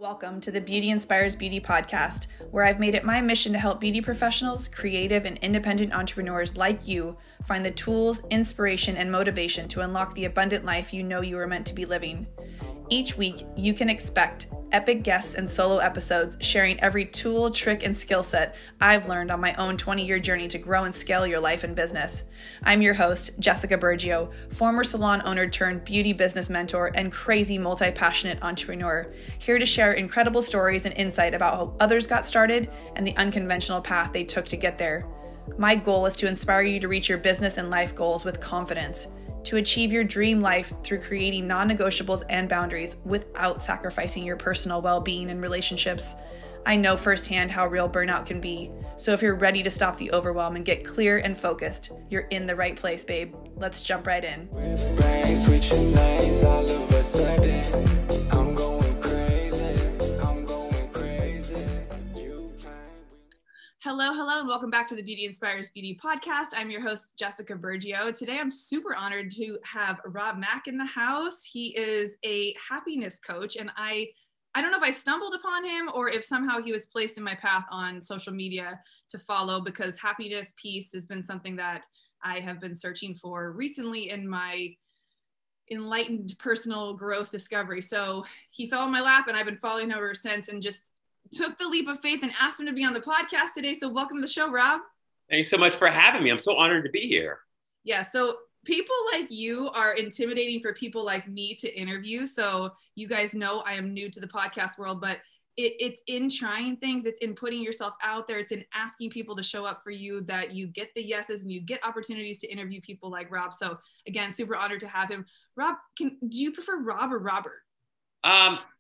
Welcome to the Beauty Inspires Beauty podcast, where I've made it my mission to help beauty professionals, creative, and independent entrepreneurs like you find the tools, inspiration, and motivation to unlock the abundant life you know you are meant to be living. Each week, you can expect epic guests and solo episodes sharing every tool, trick, and skill set I've learned on my own 20-year journey to grow and scale your life and business. I'm your host, Jessica Burgio, former salon owner turned beauty business mentor and crazy multi-passionate entrepreneur, here to share incredible stories and insight about how others got started and the unconventional path they took to get there. My goal is to inspire you to reach your business and life goals with confidence, to achieve your dream life through creating non-negotiables and boundaries without sacrificing your personal well-being and relationships. I know firsthand how real burnout can be, so if you're ready to stop the overwhelm and get clear and focused, you're in the right place, babe. Let's jump right in. Hello, and welcome back to the Beauty Inspires Beauty podcast. I'm your host, Jessica Burgio. Today, I'm super honored to have Rob Mack in the house. He is a happiness coach, and I don't know if I stumbled upon him or if somehow he was placed in my path on social media to follow, because happiness, peace has been something that I have been searching for recently in my enlightened personal growth discovery. So he fell in my lap, and I've been following him ever since, and just took the leap of faith and asked him to be on the podcast today. So welcome to the show, Rob. Thanks so much for having me. I'm so honored to be here. Yeah, so people like you are intimidating for people like me to interview. So you guys know I am new to the podcast world, but it's in trying things. It's in putting yourself out there. It's in asking people to show up for you that you get the yeses and you get opportunities to interview people like Rob. So again, super honored to have him. Rob, do you prefer Rob or Robert?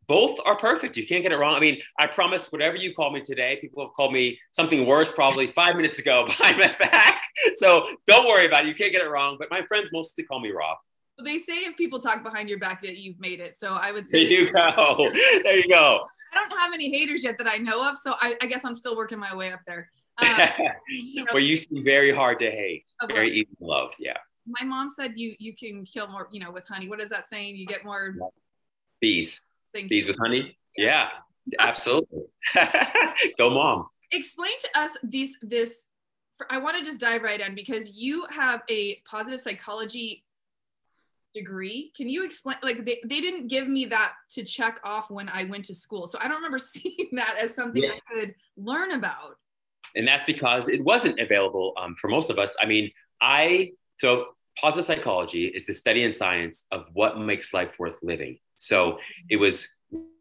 Both are perfect. You can't get it wrong. I mean, I promise whatever you call me today, people have called me something worse probably 5 minutes ago behind my back. So don't worry about it. You can't get it wrong. But my friends mostly call me Rob. Well, they say if people talk behind your back that you've made it. So I would say. There you go. There you go. I don't have any haters yet that I know of. So I guess I'm still working my way up there. Well, you seem very hard to hate. Very easy to love. Yeah. My mom said you can kill more, with honey. What is that saying? You get more. Bees. Bees with honey? Yeah, absolutely. Go mom. Explain to us I want to just dive right in, because you have a positive psychology degree. Can you explain, like they didn't give me that to check off when I went to school. So I don't remember seeing that as something I could learn about. And that's because it wasn't available for most of us. I mean, so positive psychology is the study and science of what makes life worth living. So it was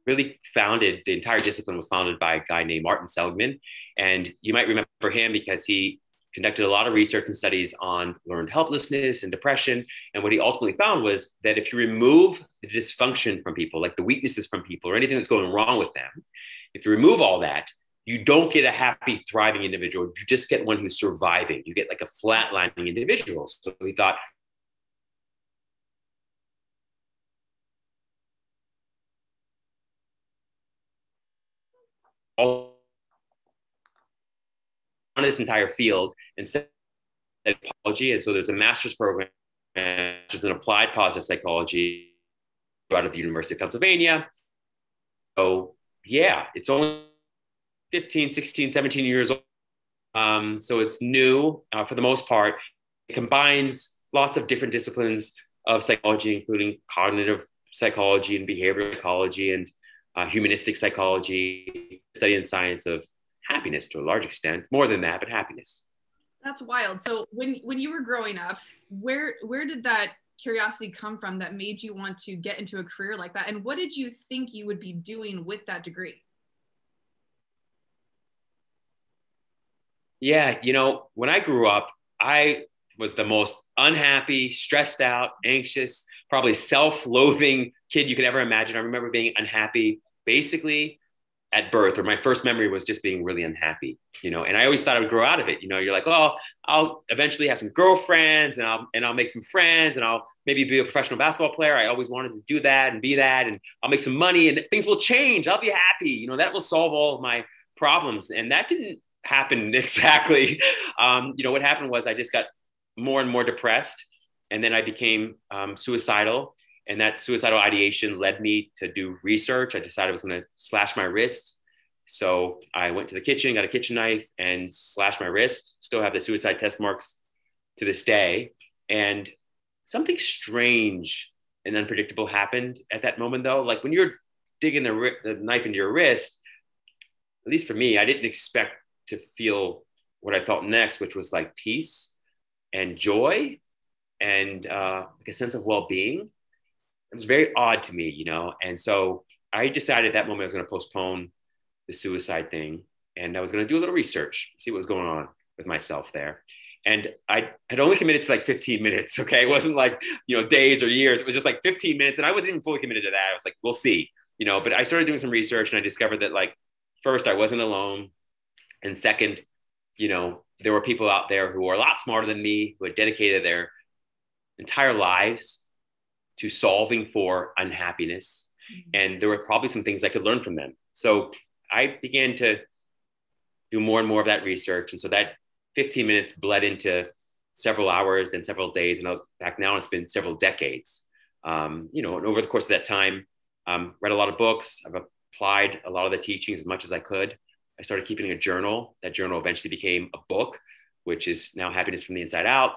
really the entire discipline was founded by a guy named Martin Seligman. And you might remember him because he conducted a lot of research and studies on learned helplessness and depression. And what he ultimately found was that if you remove the dysfunction from people, like the weaknesses from people or anything that's going wrong with them, if you remove all that, you don't get a happy, thriving individual. You just get one who's surviving. You get like a flatlining individual. So he thought, on this entire field and psychology. And so there's a master's program, which is an applied positive psychology out of the University of Pennsylvania. So yeah, it's only 15, 16, 17 years old. So it's new for the most part. It combines lots of different disciplines of psychology, including cognitive psychology and behavioral psychology and humanistic psychology, study and science of happiness to a large extent, more than that, but happiness. That's wild. So when you were growing up, where did that curiosity come from that made you want to get into a career like that? And what did you think you would be doing with that degree? Yeah, when I grew up, I was the most unhappy, stressed out, anxious, probably self-loathing kid you could ever imagine. I remember being unhappy basically at birth, or my first memory was just being really unhappy, and I always thought I would grow out of it. You're like, oh, I'll eventually have some girlfriends and I'll make some friends and I'll maybe be a professional basketball player. I always wanted to do that and be that, and I'll make some money and things will change. I'll be happy. That will solve all of my problems. And that didn't happen exactly. What happened was I just got more and more depressed. And then I became suicidal. And that suicidal ideation led me to do research. I decided I was going to slash my wrist. So I went to the kitchen, got a kitchen knife and slashed my wrist. Still have the suicide test marks to this day. And something strange and unpredictable happened at that moment, though. Like when you're digging the knife into your wrist, at least for me, I didn't expect to feel what I felt next, which was like peace and joy and like a sense of well-being. It was very odd to me, you know? And so I decided at that moment I was going to postpone the suicide thing. And I was going to do a little research, see what was going on with myself there. And I had only committed to like 15 minutes. Okay. It wasn't like, you know, days or years. It was just like 15 minutes. And I wasn't even fully committed to that. I was like, we'll see, you know, but I started doing some research and I discovered that, like, first, I wasn't alone. And second, you know, there were people out there who were a lot smarter than me, who had dedicated their entire lives to solving for unhappiness. And there were probably some things I could learn from them. So I began to do more and more of that research. And so that 15 minutes bled into several hours, then several days. And back now it's been several decades. You know, and over the course of that time, read a lot of books. I've applied a lot of the teachings as much as I could. I started keeping a journal. That journal eventually became a book, which is now Happiness from the Inside Out.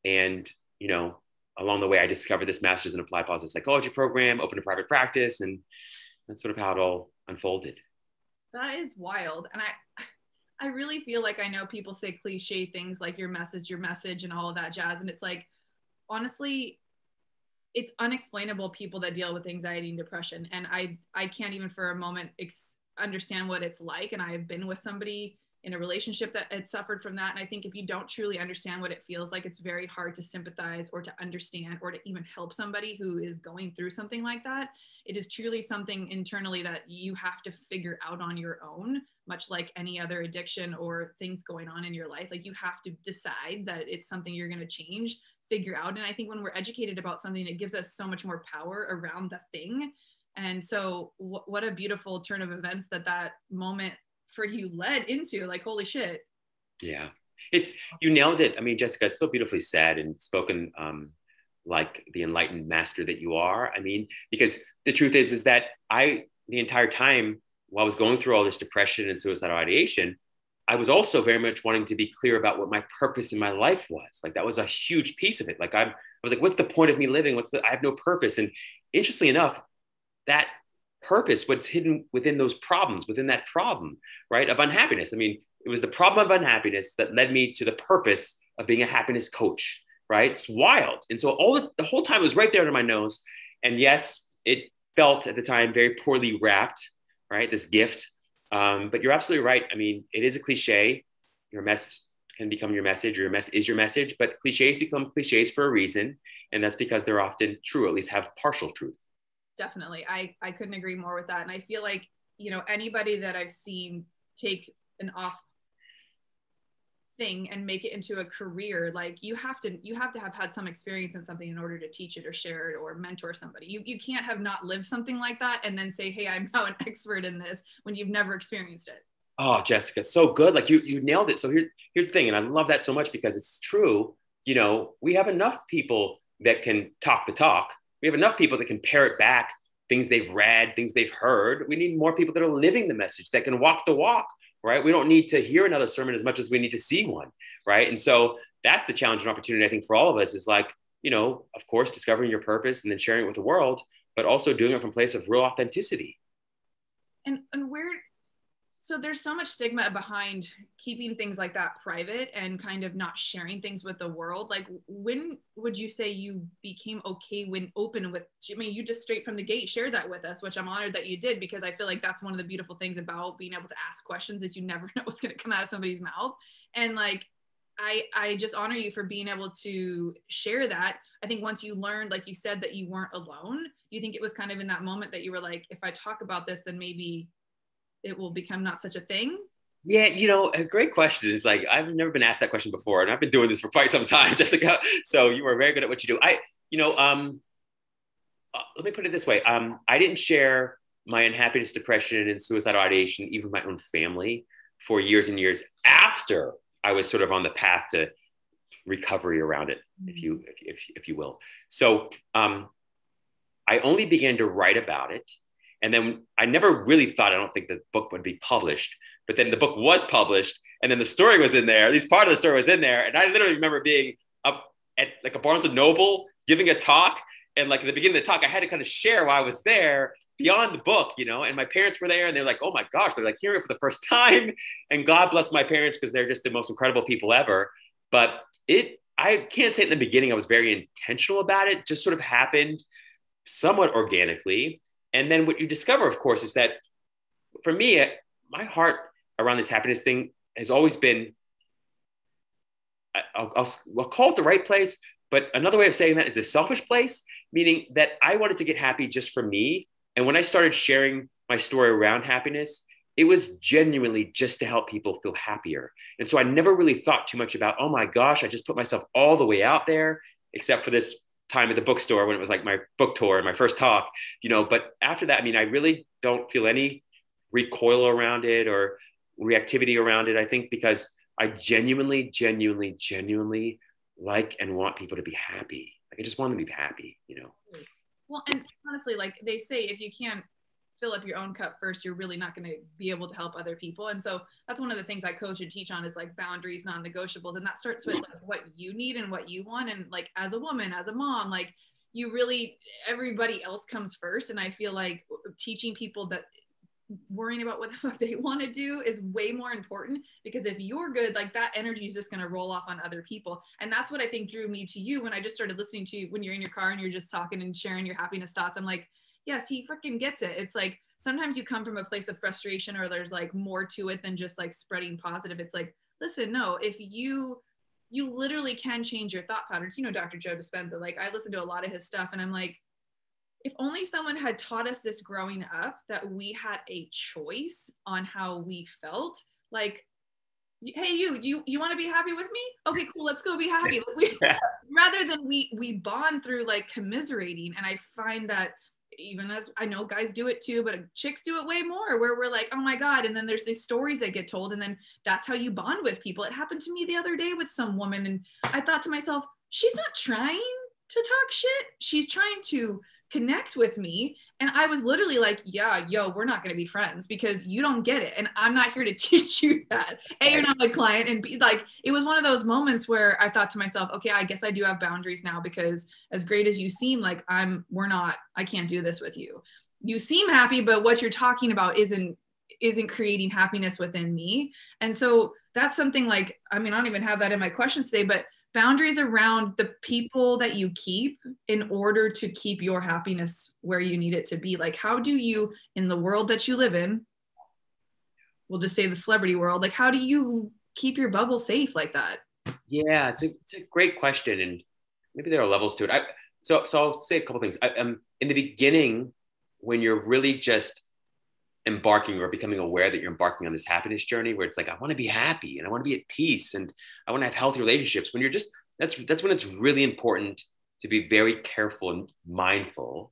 And, you know, along the way, I discovered this master's in applied positive psychology program, opened a private practice, and that's sort of how it all unfolded. That is wild. And I really feel like I know people say cliche things like your message, and all of that jazz. And it's like, honestly, it's unexplainable, people that deal with anxiety and depression. And I can't even for a moment understand what it's like. And I've been with somebody in a relationship that had suffered from that. And I think if you don't truly understand what it feels like, it's very hard to sympathize or to understand or to even help somebody who is going through something like that. It is truly something internally that you have to figure out on your own, much like any other addiction or things going on in your life. Like, you have to decide that it's something you're going to change, figure out. And I think when we're educated about something, it gives us so much more power around the thing. And so what a beautiful turn of events that moment for you led into. Like, holy shit. Yeah, you nailed it. I mean, Jessica, it's so beautifully said and spoken, like the enlightened master that you are. I mean, because the truth is that the entire time while I was going through all this depression and suicidal ideation, I was also very much wanting to be clear about what my purpose in my life was. Like, that was a huge piece of it. Like, I was like, what's the point of me living? I have no purpose. And interestingly enough, that purpose, what's hidden within those problems, within that problem, right, of unhappiness. I mean, it was the problem of unhappiness that led me to the purpose of being a happiness coach, right? It's wild. And so the whole time it was right there under my nose. And yes, it felt at the time very poorly wrapped, right? This gift. But you're absolutely right. I mean, it is a cliche. Your mess can become your message, or your mess is your message, but cliches become cliches for a reason. And that's because they're often true, or at least have partial truth. Definitely. I couldn't agree more with that. And I feel like, you know, anybody that I've seen take an off thing and make it into a career, like, you have to have had some experience in something in order to teach it or share it or mentor somebody. You can't have not lived something like that and then say, hey, I'm now an expert in this, when you've never experienced it. Oh, Jessica, so good. Like, you nailed it. So here's the thing. And I love that so much because it's true. You know, we have enough people that can talk the talk. We have enough people that can parrot back things they've read, things they've heard. We need more people that are living the message, that can walk the walk, right? We don't need to hear another sermon as much as we need to see one, right? And so that's the challenge and opportunity, I think, for all of us, is like, you know, of course, discovering your purpose and then sharing it with the world, but also doing it from a place of real authenticity. And so there's so much stigma behind keeping things like that private and kind of not sharing things with the world. Like, when would you say you became okay when open with, I mean, you just straight from the gate shared that with us, which I'm honored that you did, because I feel like that's one of the beautiful things about being able to ask questions, that you never know what's going to come out of somebody's mouth. And like, I just honor you for being able to share that. I think once you learned, like you said, that you weren't alone, you think it was kind of in that moment that you were like, if I talk about this, then maybe it will become not such a thing? Yeah, you know, a great question. It's like, I've never been asked that question before, and I've been doing this for quite some time, Jessica. So you are very good at what you do. Let me put it this way. I didn't share my unhappiness, depression, and suicidal ideation, even my own family, for years and years after I was sort of on the path to recovery around it, if you will. So I only began to write about it. And then I never really thought, I don't think the book would be published, but then the book was published, and then the story was in there, at least part of the story was in there. And I literally remember being up at like a Barnes and Noble, giving a talk. And like at the beginning of the talk, I had to kind of share why I was there beyond the book, you know, and my parents were there and they're like, oh my gosh, they're like hearing it for the first time. And God bless my parents because they're just the most incredible people ever. But I can't say in the beginning I was very intentional about it. It just sort of happened somewhat organically. And then what you discover, of course, is that for me, my heart around this happiness thing has always been, I'll call it the right place, but another way of saying that is the selfish place, meaning that I wanted to get happy just for me. And when I started sharing my story around happiness, it was genuinely just to help people feel happier. And so I never really thought too much about, oh my gosh, I just put myself all the way out there, except for this time at the bookstore when it was like my book tour, my first talk, you know. But after that, I mean, I really don't feel any recoil around it or reactivity around it. I think because I genuinely like and want people to be happy. Like I just want them to be happy, you know? Well, and honestly, like they say, if you can't fill up your own cup first, you're really not going to be able to help other people. And so that's one of the things I coach and teach on is like boundaries, non-negotiables. And that starts with like what you need and what you want. And like as a woman, as a mom, like you really, everybody else comes first. And I feel like teaching people that worrying about what the fuck they want to do is way more important, because if you're good, like that energy is just going to roll off on other people. And that's what I think drew me to you when I just started listening to you when you're in your car and you're just talking and sharing your happiness thoughts. I'm like, yes, he freaking gets it. It's like sometimes you come from a place of frustration or there's like more to it than just like spreading positive. It's like, listen, no, if you literally can change your thought patterns. You know, Dr. Joe Dispenza, like I listen to a lot of his stuff and I'm like, if only someone had taught us this growing up, that we had a choice on how we felt. Like, hey, you want to be happy with me? Okay, cool. Let's go be happy. Rather than we bond through like commiserating. And I find that even as I know guys do it too, but chicks do it way more, where we're like, oh my God. And then there's these stories that get told. And then that's how you bond with people. It happened to me the other day with some woman. And I thought to myself, she's not trying to talk shit. She's trying to connect with me. And I was literally like, yeah, yo, we're not going to be friends because you don't get it. And I'm not here to teach you that. A, you're not my client. And B, like, it was one of those moments where I thought to myself, okay, I guess I do have boundaries now, because as great as you seem, like I can't do this with you. You seem happy, but what you're talking about isn't creating happiness within me. And so that's something like, I mean, I don't even have that in my questions today, but boundaries around the people that you keep in order to keep your happiness where you need it to be. Like, how do you, in the world that you live in, we'll just say the celebrity world, like, how do you keep your bubble safe like that? Yeah, it's a great question. And maybe there are levels to it. So I'll say a couple things. In the beginning, when you're really just embarking or becoming aware that you're embarking on this happiness journey where it's like, I want to be happy and I want to be at peace and I want to have healthy relationships. When you're just, that's when it's really important to be very careful and mindful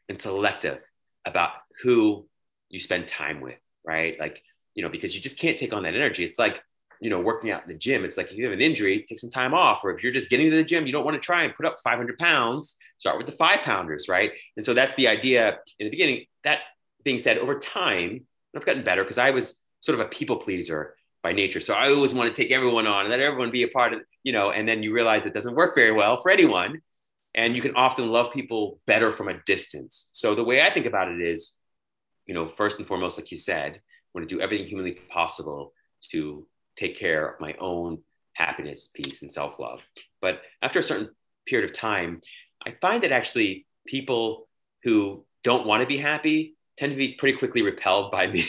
and selective about who you spend time with, right? Like, you know, because you just can't take on that energy. It's like, you know, working out in the gym. It's like if you have an injury, take some time off. Or if you're just getting to the gym, you don't want to try and put up 500 pounds, start with the 5-pounders, right? And so that's the idea in the beginning. That being said, over time, I've gotten better because I was sort of a people pleaser by nature. So I always want to take everyone on and let everyone be a part of, you know, and then you realize it doesn't work very well for anyone. And you can often love people better from a distance. So the way I think about it is, you know, first and foremost, like you said, I want to do everything humanly possible to take care of my own happiness, peace, and self-love. But after a certain period of time, I find that actually people who don't want to be happy tend to be pretty quickly repelled by me,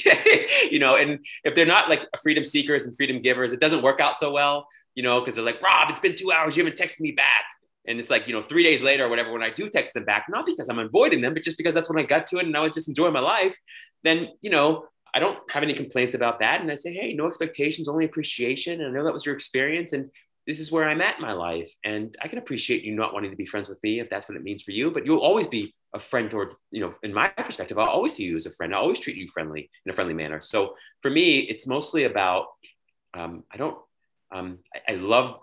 you know, and if they're not like freedom seekers and freedom givers, it doesn't work out so well, you know, because they're like, Rob, it's been 2 hours, you haven't texted me back. And it's like, you know, 3 days later or whatever, when I do text them back, not because I'm avoiding them, but just because that's when I got to it and I was just enjoying my life, then, you know, I don't have any complaints about that. And I say, hey, no expectations, only appreciation. And I know that was your experience. And this is where I'm at in my life. And I can appreciate you not wanting to be friends with me if that's what it means for you, but you'll always be a friend toward, you know, in my perspective, I'll always see you as a friend. I'll always treat you friendly in a friendly manner. So for me, it's mostly about, I love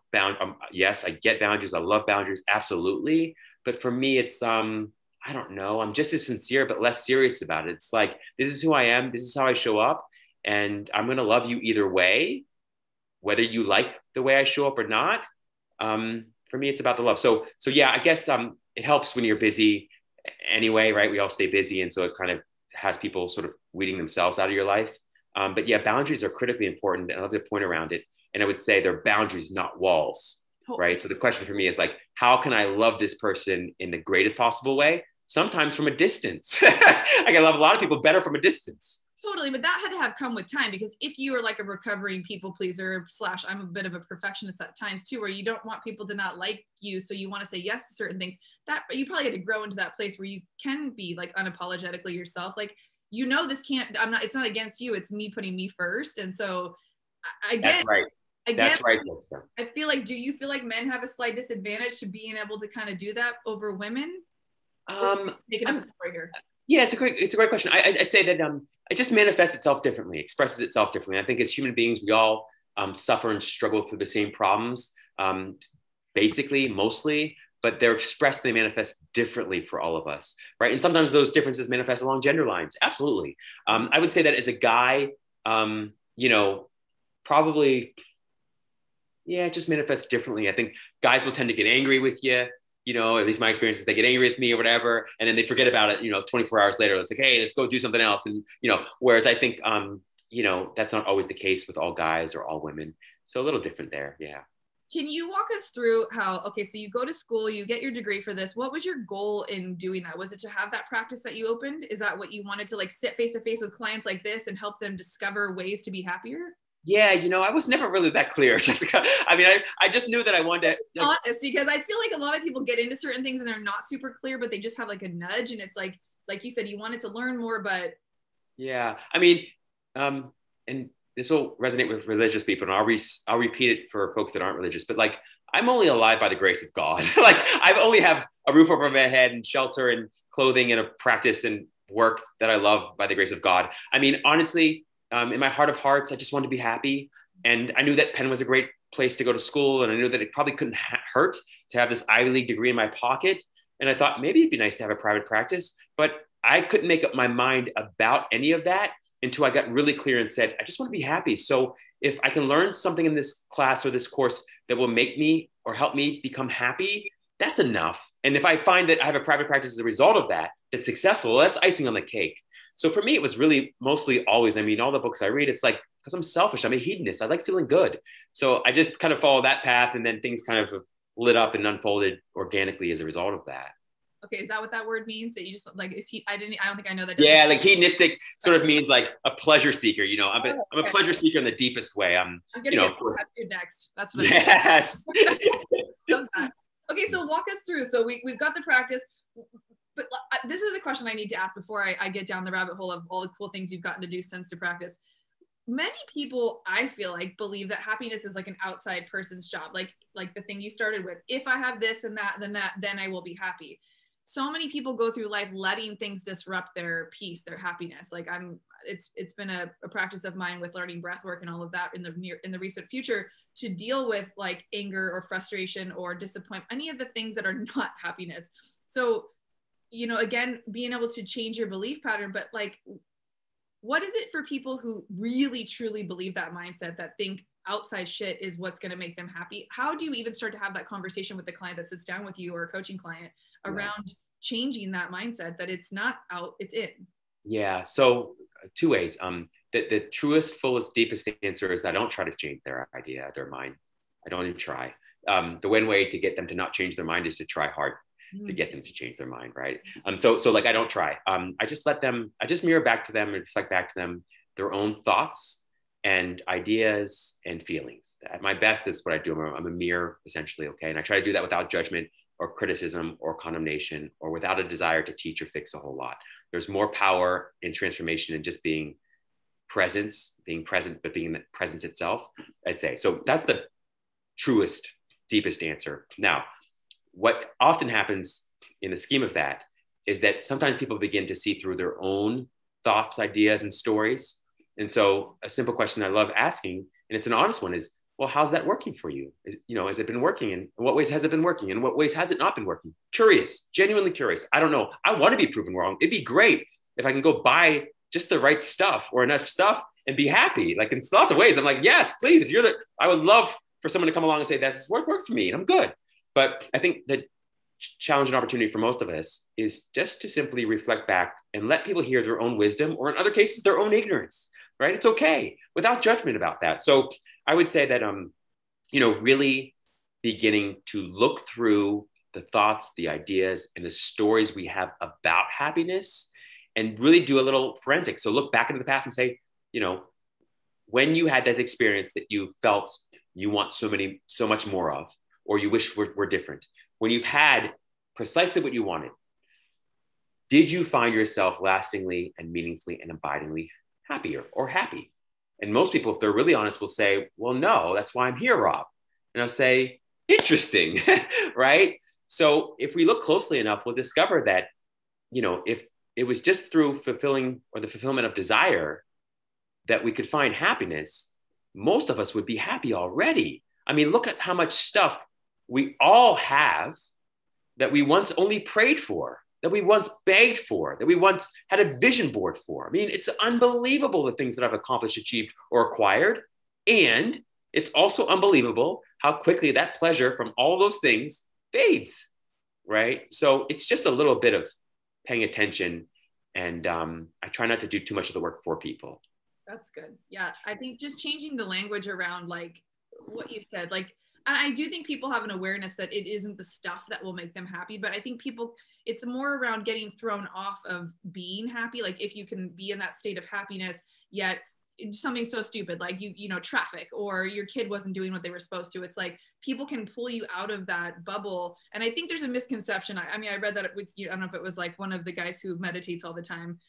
yes, I get boundaries. I love boundaries. Absolutely. But for me, it's I don't know, I'm just as sincere, but less serious about it. It's like, this is who I am. This is how I show up. And I'm going to love you either way, whether you like the way I show up or not. For me, it's about the love. So yeah, I guess it helps when you're busy anyway, right? We all stay busy. And so it kind of has people sort of weeding themselves out of your life. But yeah, boundaries are critically important. And I love the point around it. And I would say they're boundaries, not walls, right? So the question for me is like, how can I love this person in the greatest possible way? Sometimes from a distance. I can love a lot of people better from a distance. Totally, but that had to have come with time, because if you are like a recovering people pleaser / I'm a bit of a perfectionist at times too, where you don't want people to not like you, so you want to say yes to certain things, that you probably had to grow into that place where you can be like unapologetically yourself. Like, you know, this can't, it's not against you, it's me putting me first. And so I get, that's right. That's right. I feel like, do you feel like men have a slight disadvantage to being able to kind of do that over women? Making up a story here. Yeah, it's a great question. I'd say that it just manifests itself differently, expresses itself differently. I think as human beings, we all suffer and struggle through the same problems, basically, mostly, but they're expressed, they manifest differently for all of us, right? And sometimes those differences manifest along gender lines. Absolutely. I would say that as a guy, you know, probably, yeah, it just manifests differently. I think guys will tend to get angry with you. You know, at least my experience is they get angry with me or whatever, and then they forget about it, you know, 24 hours later. It's like, hey, let's go do something else. And, you know, whereas I think, you know, that's not always the case with all guys or all women. So a little different there. Yeah. Can you walk us through how, okay, so you go to school, you get your degree for this. What was your goal in doing that? Was it to have that practice that you opened? Is that what you wanted, to like sit face to face with clients like this and help them discover ways to be happier? Yeah, you know, I was never really that clear, Jessica. I mean, I just knew that I wanted to. Honest, because I feel like a lot of people get into certain things and they're not super clear, but they just have like a nudge, and it's like you said, you wanted to learn more, but. Yeah, I mean, and this will resonate with religious people, and I'll repeat it for folks that aren't religious, but like, I'm only alive by the grace of God. Like, I only have a roof over my head and shelter and clothing and a practice and work that I love by the grace of God. I mean, honestly, in my heart of hearts, I just wanted to be happy. And I knew that Penn was a great place to go to school. And I knew that it probably couldn't hurt to have this Ivy League degree in my pocket. And I thought maybe it'd be nice to have a private practice, but I couldn't make up my mind about any of that until I got really clear and said, I just want to be happy. So if I can learn something in this class or this course that will make me or help me become happy, that's enough. And if I find that I have a private practice as a result of that, that's successful, well, that's icing on the cake. So for me, it was really mostly always, I mean, all the books I read, it's like, because I'm selfish, I'm a hedonist, I like feeling good. So I just kind of follow that path, and then things kind of lit up and unfolded organically as a result of that. Okay, is that what that word means? That you just like, I don't think I know that. Yeah, like hedonistic sort of means like a pleasure seeker, you know. I'm a pleasure seeker in the deepest way. I'm gonna get tattooed next. That's what. Yes. Okay, so walk us through. So we've got the practice. But this is a question I need to ask before I get down the rabbit hole of all the cool things you've gotten to do since to practice. Many people, I feel like, believe that happiness is like an outside person's job. Like the thing you started with, if I have this and that, then I will be happy. So many people go through life letting things disrupt their peace, their happiness. Like it's been a practice of mine with learning breath work and all of that in the recent future, to deal with like anger or frustration or disappointment, any of the things that are not happiness. So, you know, again, being able to change your belief pattern, but like, what is it for people who really truly believe that mindset, that think outside shit is what's going to make them happy? How do you even start to have that conversation with the client that sits down with you, or a coaching client, around changing that mindset, that it's not out, it's in? Yeah. So two ways. The truest, fullest, deepest answer is I don't try to change their idea, their mind. I don't even try. The one way to get them to not change their mind is to try hard to get them to change their mind, right? So like, I don't try. I just mirror back to them and reflect back to them their own thoughts and ideas and feelings. At my best, that's what I do. I'm a mirror, essentially, okay? And I try to do that without judgment or criticism or condemnation, or without a desire to teach or fix a whole lot. There's more power in transformation in just being present, but being the presence itself, I'd say. So that's the truest, deepest answer. Now, what often happens in the scheme of that is that sometimes people begin to see through their own thoughts, ideas, and stories. And so a simple question I love asking, and it's an honest one, is well, how's that working for you? Has it been working? And in what ways has it been working? And in what ways has it not been working? Curious, genuinely curious. I don't know. I want to be proven wrong. It'd be great if I can go buy just the right stuff or enough stuff and be happy. Like in lots of ways, I'm like, yes, please. I would love for someone to come along and say, that's what works for me, and I'm good. But I think the challenge and opportunity for most of us is just to simply reflect back and let people hear their own wisdom, or in other cases, their own ignorance, right? It's okay, without judgment about that. So I would say that, really beginning to look through the thoughts, the ideas, and the stories we have about happiness, and really do a little forensic. So look back into the past and say, when you had that experience that you felt you want so much more of, or you wish were different, when you've had precisely what you wanted, did you find yourself lastingly and meaningfully and abidingly happier or happy? And most people, if they're really honest, will say, well, no, that's why I'm here, Rob. And I'll say, interesting, right? So if we look closely enough, we'll discover that, if it was just through the fulfillment of desire that we could find happiness, most of us would be happy already. I mean, look at how much stuff we all have that we once only prayed for, that we once begged for, that we once had a vision board for. I mean, it's unbelievable the things that I've accomplished, achieved, or acquired. And it's also unbelievable how quickly that pleasure from all those things fades, right? So it's just a little bit of paying attention. And I try not to do too much of the work for people. That's good. Yeah. I think just changing the language around like what you said, like, and I do think people have an awareness that it isn't the stuff that will make them happy, but I think it's more around getting thrown off of being happy. Like if you can be in that state of happiness, yet something so stupid, like traffic, or your kid wasn't doing what they were supposed to. It's like people can pull you out of that bubble. And I think there's a misconception. I mean, I read that with, I don't know if it was like one of the guys who meditates all the time.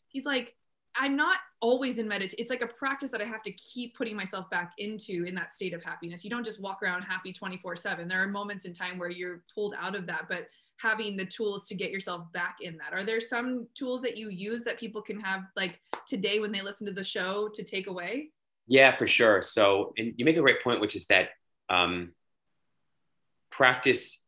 He's like, I'm not always in meditation. It's like a practice that I have to keep putting myself back into in that state of happiness. You don't just walk around happy 24/7. There are moments in time where you're pulled out of that, but having the tools to get yourself back in that. Are there some tools that you use that people can have like today when they listen to the show to take away? Yeah, for sure. So, and you make a great point, which is that practice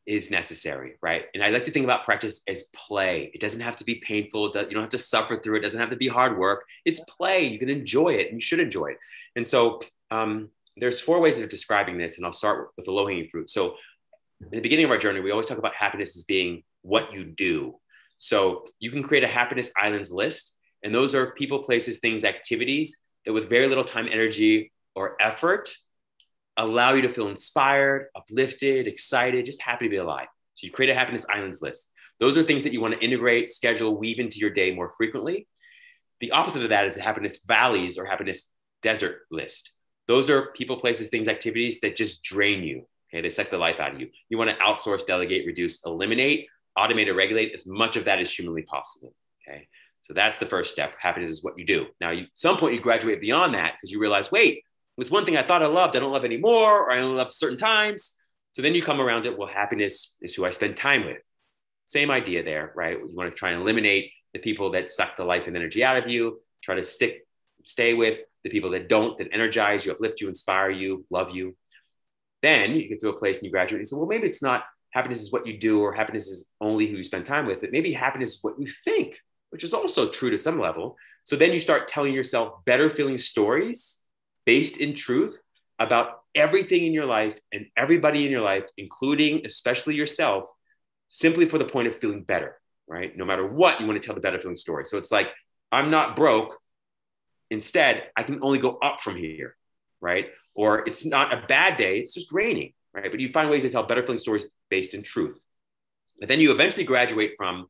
is necessary, right? And I like to think about practice as play. It doesn't have to be painful. You don't have to suffer through it. It doesn't have to be hard work. It's play. You can enjoy it, and you should enjoy it. And so there's 4 ways of describing this, and I'll start with the low-hanging fruit. So in the beginning of our journey, we always talk about happiness as being what you do. So you can create a happiness islands list, and those are people, places, things, activities that with very little time, energy, or effort allow you to feel inspired, uplifted, excited, just happy to be alive. So you create a happiness islands list. Those are things that you want to integrate, schedule, weave into your day more frequently. The opposite of that is a happiness valleys or happiness desert list. Those are people, places, things, activities that just drain you. Okay, they suck the life out of you. You want to outsource, delegate, reduce, eliminate, automate, or regulate as much of that as humanly possible. Okay, so that's the first step. Happiness is what you do. Now, at some point, you graduate beyond that because you realize, wait, was one thing I thought I loved, I don't love anymore, or I only love certain times. So then you come around it, well, happiness is who I spend time with. Same idea there, right? You want to try and eliminate the people that suck the life and energy out of you, try to stay with the people that don't, that energize you, uplift you, inspire you, love you. Then you get to a place and you graduate and say, well, maybe it's not happiness is what you do, or happiness is only who you spend time with, but maybe happiness is what you think, which is also true to some level. So then you start telling yourself better feeling stories based in truth about everything in your life and everybody in your life, including especially yourself, simply for the point of feeling better, right? No matter what, you want to tell the better feeling story. So it's like, I'm not broke. Instead, I can only go up from here, right? Or it's not a bad day, it's just raining, right? But you find ways to tell better feeling stories based in truth. But then you eventually graduate from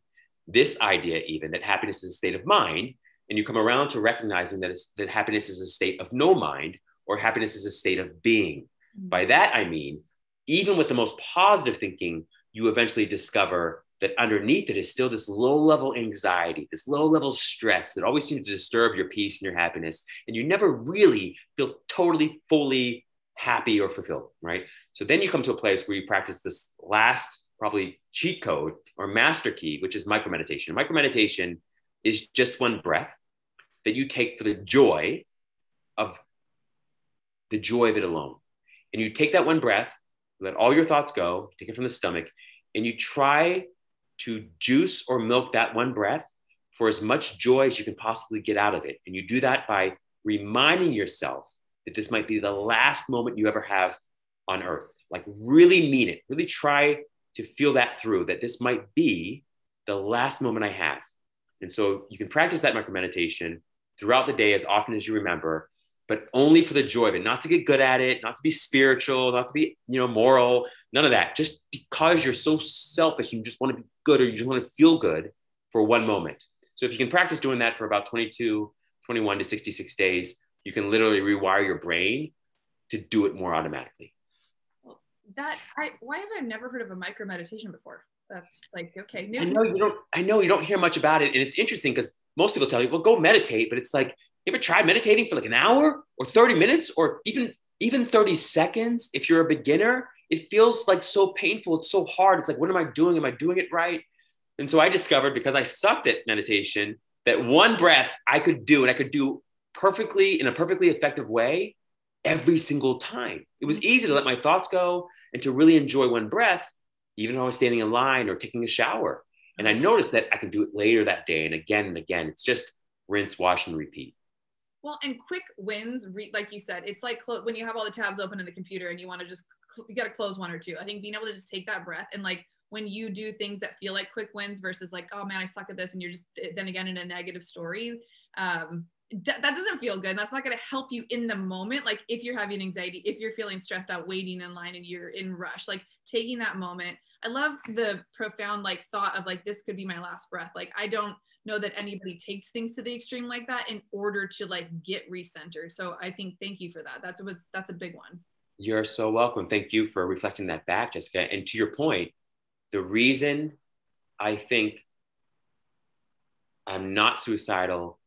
this idea even that happiness is a state of mind, and you come around to recognizing that happiness is a state of no mind, or happiness is a state of being. Mm-hmm. By that, I mean, even with the most positive thinking, you eventually discover that underneath it is still this low-level anxiety, this low-level stress that always seems to disturb your peace and your happiness. And you never really feel totally, fully happy or fulfilled, right? So then you come to a place where you practice this last, probably cheat code or master key, which is micromeditation. Micromeditation is just one breath that you take for the joy of the joy of it alone. And you take that one breath, let all your thoughts go, take it from the stomach, and you try to juice or milk that one breath for as much joy as you can possibly get out of it. And you do that by reminding yourself that this might be the last moment you ever have on earth. Like really mean it, really try to feel that through, that this might be the last moment I have. And so you can practice that micro meditation throughout the day as often as you remember, but only for the joy of it, not to get good at it, not to be spiritual, not to be, moral, none of that. Just because you're so selfish, you just want to be good, or you just want to feel good for one moment. So if you can practice doing that for about 21 to 66 days, you can literally rewire your brain to do it more automatically. Why have I never heard of a micro meditation before? That's like, okay. I know you don't hear much about it. And it's interesting because most people tell you, well, go meditate. But it's like, you ever try meditating for like an hour or 30 minutes or even 30 seconds? If you're a beginner, it feels like so painful. It's so hard. It's like, what am I doing? Am I doing it right? And so I discovered, because I sucked at meditation, that one breath I could do, and I could do perfectly in a perfectly effective way every single time. It was easy to let my thoughts go and to really enjoy one breath, even though I was standing in line or taking a shower. And I noticed that I can do it later that day and again and again. It's just rinse, wash, and repeat. Well, and quick wins, like you said, it's like when you have all the tabs open in the computer and you want to you got to close one or two. I think being able to just take that breath, and like when you do things that feel like quick wins versus like, oh man, I suck at this, and you're just then again in a negative story, that doesn't feel good. That's not going to help you in the moment. Like if you're having anxiety, if you're feeling stressed out, waiting in line and you're in rush, like taking that moment. I love the profound like thought of like, this could be my last breath. Like, I don't know that anybody takes things to the extreme like that in order to like get recentered. So I think, thank you for that. That's a big one. You're so welcome. Thank you for reflecting that back, Jessica. And to your point, the reason I think I'm not suicidal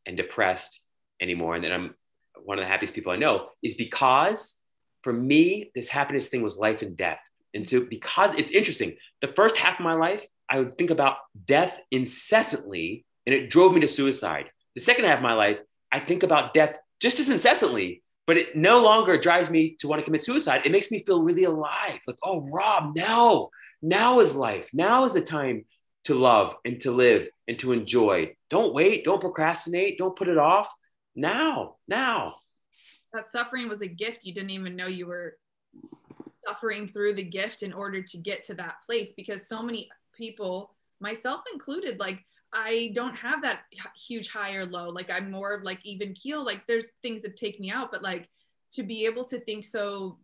and depressed anymore, and that I'm one of the happiest people I know, is because for me, this happiness thing was life and death. And so because it's interesting, the first half of my life, I would think about death incessantly, and it drove me to suicide. The second half of my life, I think about death just as incessantly, but it no longer drives me to want to commit suicide. It makes me feel really alive. Like, oh, Rob, now is life. Now is the time to love and to live and to enjoy. Don't wait. Don't procrastinate. Don't put it off. Now. That suffering was a gift. You didn't even know you were suffering through the gift in order to get to that place, because so many people, myself included, like I don't have that huge high or low. Like I'm more of like even keel. Like there's things that take me out, but like to be able to think so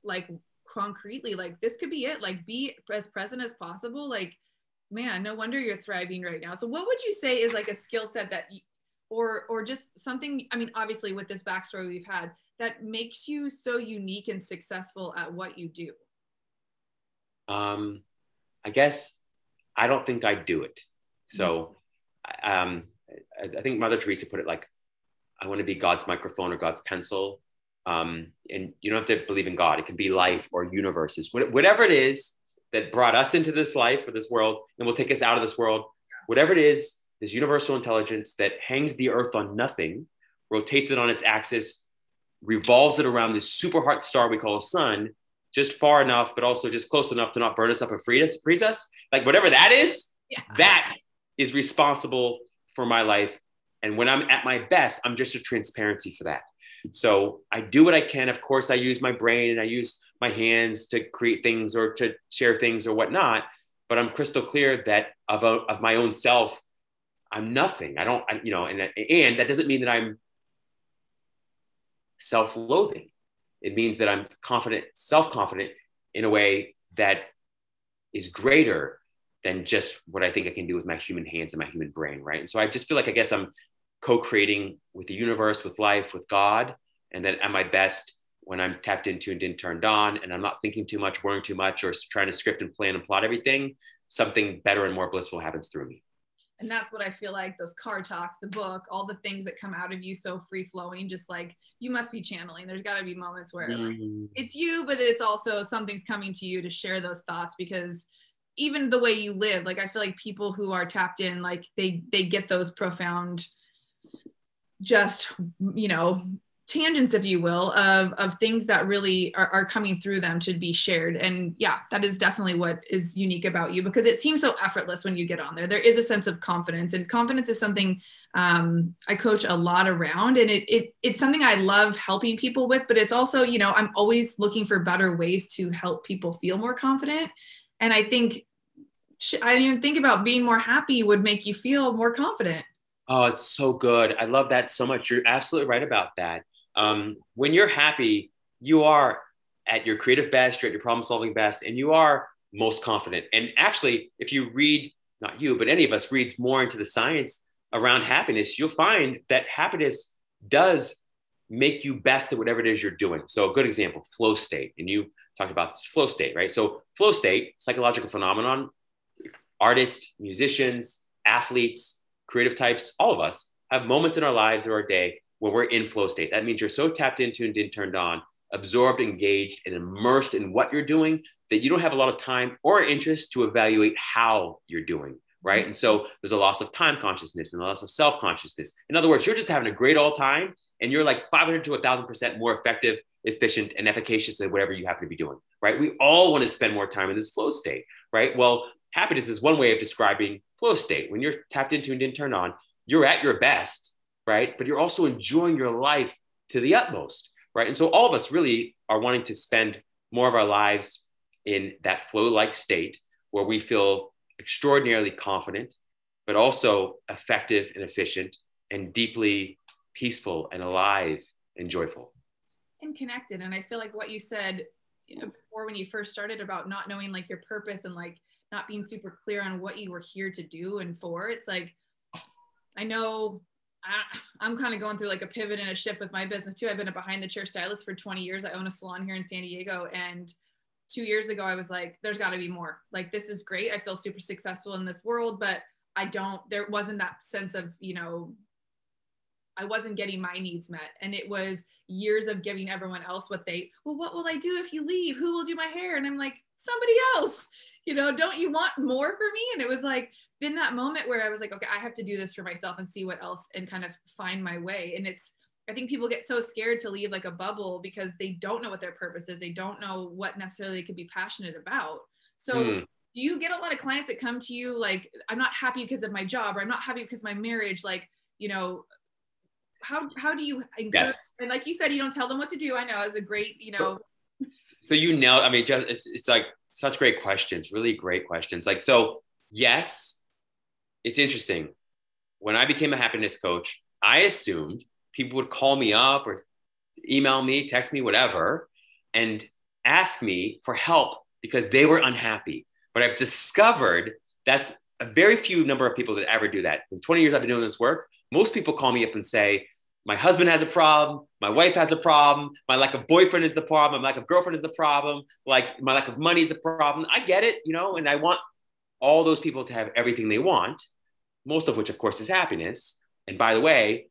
like concretely, like this could be it, like be as present as possible. Like, man, no wonder you're thriving right now. So what would you say is like a skill set that or just something, I mean, obviously with this backstory we've had, that makes you so unique and successful at what you do? I guess I don't think I do it. So I think Mother Teresa put it like, I want to be God's microphone or God's pencil. And you don't have to believe in God. It can be life or universes, whatever it is that brought us into this life or this world and will take us out of this world. Whatever it is, this universal intelligence that hangs the earth on nothing, rotates it on its axis, revolves it around this super hot star we call a sun, just far enough, but also just close enough to not burn us up or freeze us. Like whatever that is, that is responsible for my life. And when I'm at my best, I'm just a transparency for that. So I do what I can. Of course, I use my brain and I use my hands to create things or to share things or whatnot. But I'm crystal clear that of my own self, I'm nothing. And that doesn't mean that I'm self-loathing. It means that I'm confident, self-confident in a way that is greater than just what I think I can do with my human hands and my human brain, right? And so I just feel like, I guess I'm co-creating with the universe, with life, with God, and then at my best when I'm tapped into and turned on, and I'm not thinking too much, worrying too much, or trying to script and plan and plot everything, something better and more blissful happens through me. And that's what I feel like those card talks, the book, all the things that come out of you so free flowing, just like you must be channeling. There's got to be moments where like, it's you, but it's also something's coming to you to share those thoughts, because even the way you live, like I feel like people who are tapped in, like they get those profound, just, tangents, if you will, of things that really are coming through them to be shared. And yeah, that is definitely what is unique about you, because it seems so effortless when you get on there. There is a sense of confidence, and confidence is something I coach a lot around, and it's something I love helping people with, but it's also, you know, I'm always looking for better ways to help people feel more confident. And I think, I didn't even think about being more happy would make you feel more confident. Oh, it's so good. I love that so much. You're absolutely right about that. When you're happy, you are at your creative best, you're at your problem solving best, and you are most confident. And actually, if you read, not you, but any of us reads more into the science around happiness, you'll find that happiness does make you best at whatever it is you're doing. So a good example, flow state. And you talked about this flow state, right? So flow state, psychological phenomenon, artists, musicians, athletes, creative types, all of us have moments in our lives or our day when we're in flow state. That means you're so tapped into and turned on, absorbed, engaged, and immersed in what you're doing that you don't have a lot of time or interest to evaluate how you're doing, right? And so there's a loss of time consciousness and a loss of self-consciousness. In other words, you're just having a great old time, and you're like 500 to 1,000% more effective, efficient, and efficacious than whatever you happen to be doing, right? We all want to spend more time in this flow state, right? Well, happiness is one way of describing flow state. When you're tapped into and turned on, you're at your best, right? But you're also enjoying your life to the utmost, right? And so all of us really are wanting to spend more of our lives in that flow-like state where we feel extraordinarily confident, but also effective and efficient and deeply peaceful and alive and joyful. And connected. And I feel like what you said, you know, before when you first started about not knowing like your purpose and like not being super clear on what you were here to do and for, it's like, I know I'm kind of going through like a pivot and a shift with my business too. I've been a behind the chair stylist for 20 years. I own a salon here in San Diego. And 2 years ago, I was like, there's got to be more. Like, this is great. I feel super successful in this world, but there wasn't that sense of, you know, I wasn't getting my needs met. And it was years of giving everyone else what will I do if you leave? Who will do my hair? And I'm like, somebody else, you know, don't you want more for me? And it was like, in that moment where I was like, okay, I have to do this for myself and see what else and kind of find my way. And I think people get so scared to leave like a bubble because they don't know what their purpose is. They don't know what necessarily they could be passionate about. So do you get a lot of clients that come to you like, I'm not happy because of my job, or I'm not happy because of my marriage? Like, you know, how do you encourage? Yes. And like you said, you don't tell them what to do. I know, it's a great, you know. So you nailed, I mean, just, it's like such great questions, really great questions. Like, so yes, it's interesting. When I became a happiness coach, I assumed people would call me up or email me, text me, whatever, and ask me for help because they were unhappy. But I've discovered that's a very few number of people that ever do that. In 20 years I've been doing this work, most people call me up and say, my husband has a problem, my wife has a problem, my lack of boyfriend is the problem, my lack of girlfriend is the problem, like my lack of money is the problem. I get it, you know, and I want all those people to have everything they want, most of which, of course, is happiness. And by the way,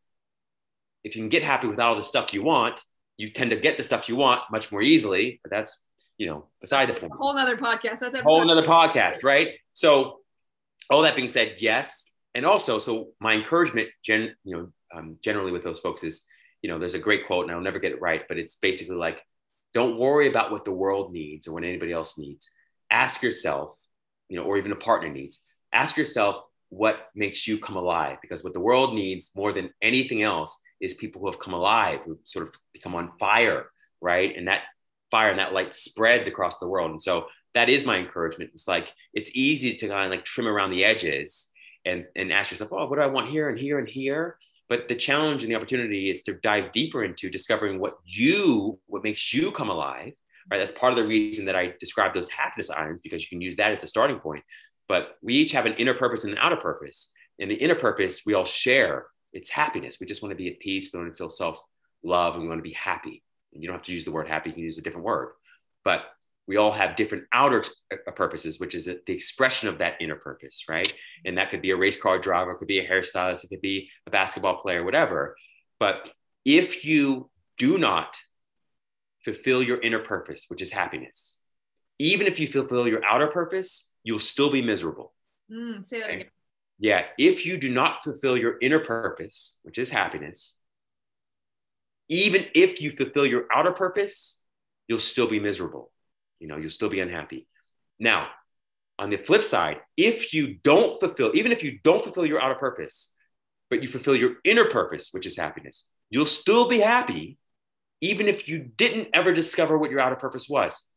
if you can get happy with all the stuff you want, you tend to get the stuff you want much more easily. But that's, you know, beside the point. A whole nother podcast. That's a whole nother podcast, right? So all that being said, yes. And also, so my encouragement, generally with those folks is, you know, there's a great quote, and I'll never get it right, but it's basically like, don't worry about what the world needs or what anybody else needs. Ask yourself, you know, or even a partner needs. Ask yourself what makes you come alive, because what the world needs more than anything else is people who have come alive, who sort of become on fire, right? And that fire and that light spreads across the world. And so that is my encouragement. It's like, it's easy to kind of like trim around the edges and ask yourself, oh, what do I want here and here and here? But the challenge and the opportunity is to dive deeper into discovering what makes you come alive, right? That's part of the reason that I describe those happiness islands, because you can use that as a starting point. But we each have an inner purpose and an outer purpose. And the inner purpose we all share, it's happiness. We just want to be at peace. We want to feel self-love, and we want to be happy. And you don't have to use the word happy. You can use a different word. But we all have different outer purposes, which is the expression of that inner purpose, right? And that could be a race car driver, it could be a hairstylist, it could be a basketball player, whatever. But if you do not fulfill your inner purpose, which is happiness, even if you fulfill your outer purpose, you'll still be miserable. Say that again. Yeah. If you do not fulfill your inner purpose, which is happiness, Even if you fulfill your outer purpose, you'll still be miserable. You'll still be unhappy. Now, on the flip side, even if you don't fulfill your outer purpose, but you fulfill your inner purpose, which is happiness, you'll still be happy, even if you didn't ever discover what your outer purpose was,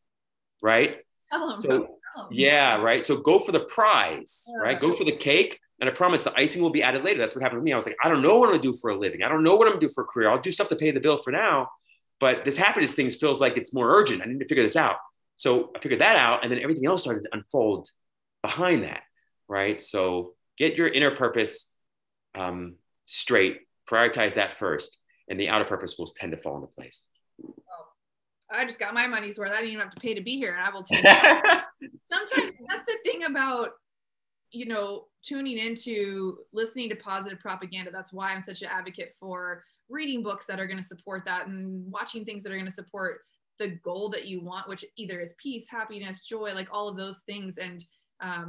right? Tell them, so, yeah, right. So go for the prize, right? Go for the cake. And I promise the icing will be added later. That's what happened to me. I was like, I don't know what I'm gonna do for a living. I don't know what I'm gonna do for a career. I'll do stuff to pay the bill for now. But this happiness thing feels like it's more urgent. I need to figure this out. So I figured that out. And then everything else started to unfold behind that, right? So get your inner purpose straight. Prioritize that first. And the outer purpose will tend to fall into place. Oh, I just got my money's worth. I didn't even have to pay to be here. And I will take it. Sometimes that's the thing about, tuning into listening to positive propaganda. That's why I'm such an advocate for reading books that are going to support that and watching things that are going to support the goal that you want, which either is peace, happiness, joy, like all of those things. And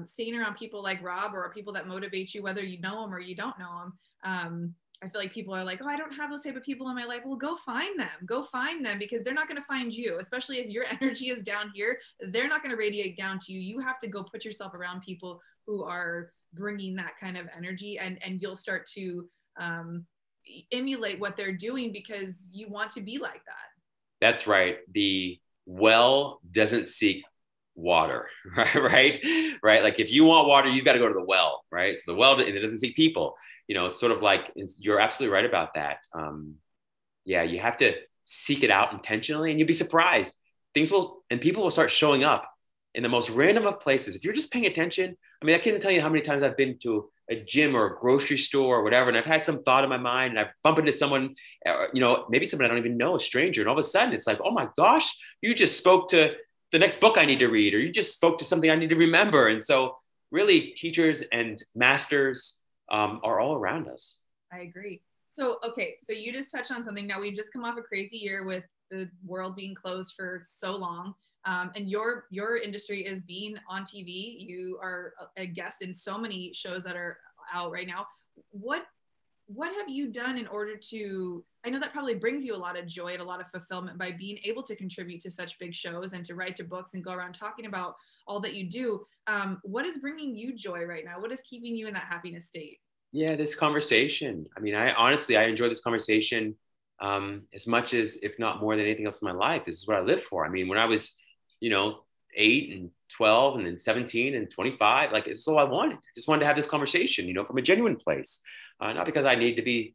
staying around people like Rob or people that motivate you, whether you know them or you don't know them. I feel like people are like, oh, I don't have those type of people in my life. Well, go find them because they're not going to find you, especially if your energy is down here. They're not going to radiate down to you. You have to go put yourself around people who are bringing that kind of energy, and you'll start to emulate what they're doing because you want to be like that. That's right. The well doesn't seek water, right? Like if you want water, you've got to go to the well, right? So the well, it doesn't seek people. It's sort of like, you're absolutely right about that. You have to seek it out intentionally, and you'll be surprised. People will start showing up in the most random of places. If you're just paying attention, I can't tell you how many times I've been to a gym or a grocery store or whatever, and I've had some thought in my mind, and I've bumped into someone, maybe someone I don't even know, a stranger, and all of a sudden it's like, oh my gosh, you just spoke to the next book I need to read, or you just spoke to something I need to remember. And so really teachers and masters are all around us. I agree. So you just touched on something. Now we've just come off a crazy year with the world being closed for so long. And your industry is being on TV. You are a guest in so many shows that are out right now. What have you done in order to, I know that probably brings you a lot of joy and a lot of fulfillment by being able to contribute to such big shows and to write to books and go around talking about all that you do. What is bringing you joy right now? What is keeping you in that happiness state? Yeah, this conversation. I enjoy this conversation as much as, if not more than anything else in my life. This is what I live for. When I was, 8 and 12 and then 17 and 25, like, this is all I wanted. I just wanted to have this conversation, from a genuine place. Not because I need to be